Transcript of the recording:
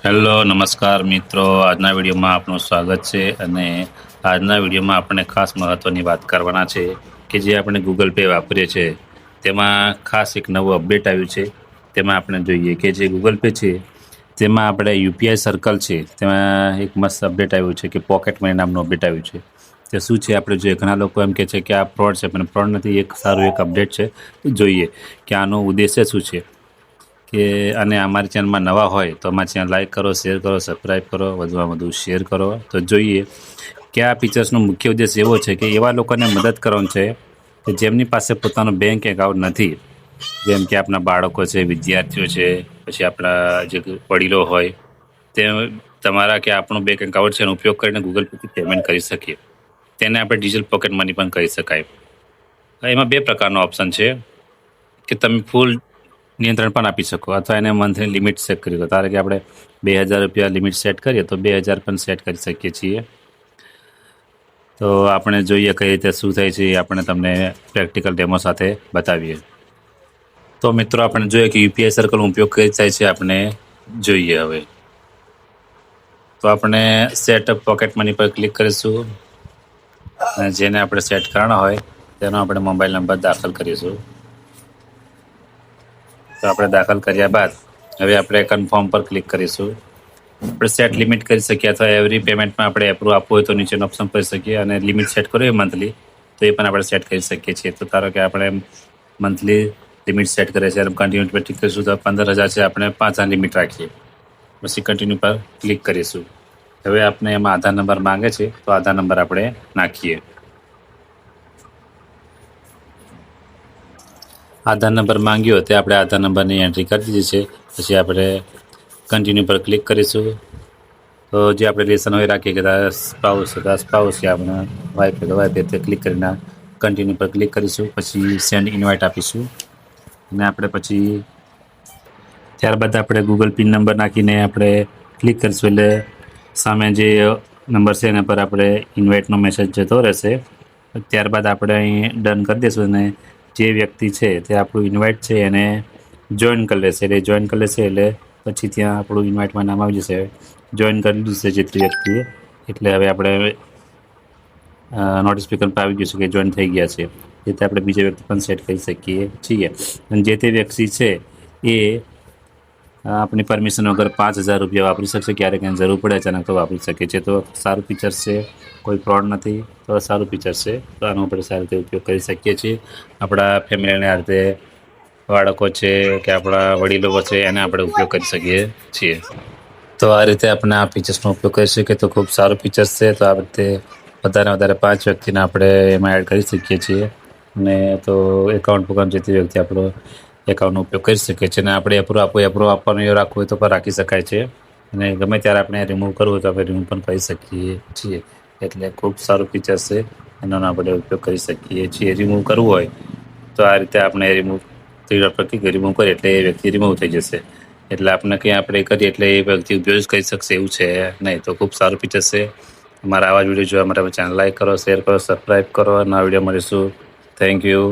Hello નમસ્કાર મિત્રો, આજના વિડીયોમાં આપનું સ્વાગત છે. અને આજના વિડીયોમાં આપણે ખાસ મહત્ત્વની વાત કરવાના છે કે જે આપણે ગૂગલ પે વાપરીએ છીએ તેમાં ખાસ એક નવું અપડેટ આવ્યું છે. તેમાં આપણે જોઈએ કે જે ગૂગલ પે છે તેમાં આપણે યુપીઆઈ સર્કલ છે તેમાં એક મસ્ત અપડેટ આવ્યું છે કે પોકેટ મની નામનું અપડેટ આવ્યું છે. તે શું છે આપણે જોઈએ, ઘણા લોકો એમ કહે છે કે આ ફ્રોડ છે, પણ ફ્રોડ નથી, એક સારું એક અપડેટ છે. જોઈએ કે આનો ઉદ્દેશ્ય શું છે. કે અને અમારી ચેનલમાં નવા હોય તો અમારી ચેનલ લાઈક કરો, શેર કરો, સબસ્ક્રાઈબ કરો, વધુમાં વધુ શેર કરો. તો જોઈએ કે આ ફીચર્સનો મુખ્ય ઉદ્દેશ એવો છે કે એવા લોકોને મદદ કરવાનો છે કે જેમની પાસે પોતાનું બેંક એકાઉન્ટ નથી. જેમ કે આપણા બાળકો છે, વિદ્યાર્થીઓ છે, પછી આપણા જે વડીલો હોય તે તમારા કે આપણું બેંક એકાઉન્ટ છે એનો ઉપયોગ કરીને ગૂગલ પેથી પેમેન્ટ કરી શકીએ. તેને આપણે ડિજિટલ પોકેટ મની પણ કહી શકાય. એમાં બે પ્રકારનો ઓપ્શન છે કે તમે ફૂલ નિયંત્રણ પણ આપી શકો અથવા એને મંથલી લિમિટ સેટ કરી દો. ધારો કે આપણે 2000 રૂપિયા લિમિટ સેટ કરીએ તો 2000 પણ સેટ કરી શકીએ છીએ. તો આપણે જોઈએ કઈ રીતે શું થાય છે, એ આપણે તમને પ્રેક્ટિકલ ડેમો સાથે બતાવીએ. તો મિત્રો આપણે જોઈએ કે યુપીઆઈ સર્કલનો ઉપયોગ કઈ થાય છે આપણે જોઈએ. હવે તો આપણે સેટઅપ પોકેટ મની પર ક્લિક કરીશું અને જેને આપણે સેટ કરવાનો હોય તેનો આપણે મોબાઈલ નંબર દાખલ કરીશું. તો આપણે દાખલ કર્યા બાદ હવે આપણે કન્ફર્મ પર ક્લિક કરીશું. આપણે સેટ લિમિટ કરી શકીએ અથવા એવરી પેમેન્ટમાં આપણે એપ્રુવ આપવું હોય તો નીચેનો ઓપ્શન કરી શકીએ, અને લિમિટ સેટ કરવી હોય મંથલી તો એ પણ આપણે સેટ કરી શકીએ છીએ. તો ધારો કે આપણે મંથલી લિમિટ સેટ કરે છે, કન્ટિન્યુ પર ક્લિક કરીશું તો 15,000 છે, આપણે 5 લિમિટ રાખીએ, પછી કન્ટિન્યુ પર ક્લિક કરીશું. હવે આપણે એમાં આધાર નંબર માંગે છે તો આધાર નંબર આપણે નાખીએ. આધાર નંબર માંગ્યો તે આપણે આધાર નંબરની એન્ટ્રી કરી દીધી છે. પછી આપણે કન્ટિન્યુ પર ક્લિક કરીશું. તો જે આપણે લેસન હોય રાખીએ કે સ્પાઉસ છે તો સ્પાઉસ છે, આપણે વાઈફ તો વાઈફ તે ક્લિક કરીને કન્ટિન્યુ પર ક્લિક કરીશું. પછી સેન્ડ ઇન્વાઇટ આપીશું અને આપણે પછી ત્યારબાદ આપણે ગૂગલ પિન નંબર નાખીને આપણે ક્લિક કરીશું એટલે સામે જે નંબર છે એના પર આપણે ઇન્વાઇટનો મેસેજ જતો રહેશે. ત્યારબાદ આપણે અહીં ડન કરી દઈશું અને જે વ્યક્તિ છે તે આપણું ઇન્વાઇટ છે એને જોઈન કરી લેશે. એટલે જોઈન કરી લેશે એટલે પછી ત્યાં આપણું ઇન્વાઇટમાં નામ આવી જશે. જોઈન કરી લીધું છે જે તે વ્યક્તિએ, એટલે હવે આપણે નોટિફિકેશન પર આવી ગયું છે કે જોઈન થઈ ગયા છે. એ રીતે આપણે બીજા વ્યક્તિ પણ સેટ કરી શકીએ છીએ. અને જે તે વ્યક્તિ છે એ આપણી પરમિશન વગર 5,000 રૂપિયા વાપરી શકશે. ક્યારેક એને જરૂર પડે અચાનક તો વાપરી શકે છે. તો સારું ફીચર્સ છે, કોઈ ફ્રોડ નથી, તો સારું ફીચર્સ છે. તો આનો આપણે સારી રીતે ઉપયોગ કરી શકીએ છીએ. આપણા ફેમિલીને આ રીતે બાળકો છે કે આપણા વડીલો છે એને આપણે ઉપયોગ કરી શકીએ છીએ. તો આ રીતે આપણે આ ફીચર્સનો ઉપયોગ કરી શકીએ તો ખૂબ સારું ફીચર્સ છે. તો આ રીતે વધારે 5 વ્યક્તિને આપણે એમાં એડ કરી શકીએ છીએ. અને તો એકાઉન્ટ પર જે તે વ્યક્તિ આપણો એકાઉન્ટનો ઉપયોગ કરી શકીએ છીએ. અને આપણે એપ્રુવ આપવાનું એ રાખવું હોય તો પણ રાખી શકાય છે. અને ગમે ત્યારે આપણે રિમૂવ કરવું હોય તો આપણે રિમૂવ પણ કરી શકીએ છીએ. એટલે ખૂબ સારું ફીચર છે, એનો આપણે ઉપયોગ કરી શકીએ છીએ. રિમૂવ કરવું હોય તો આ રીતે આપણે રિમૂવ કરીએ એટલે એ વ્યક્તિ રિમૂવ થઈ જશે. એટલે આપણે કંઈ આપણે કરીએ એટલે એ વ્યક્તિ ઉપયોગ કરી શકશે એવું છે નહીં. તો ખૂબ સારું ફીચર છે. અમારા આવા જ વિડીયો જોવા માટે ચેનલ લાઈક કરો, શેર કરો, સબસ્ક્રાઈબ કરો. નવા વિડીયો મળીશું. Thank you.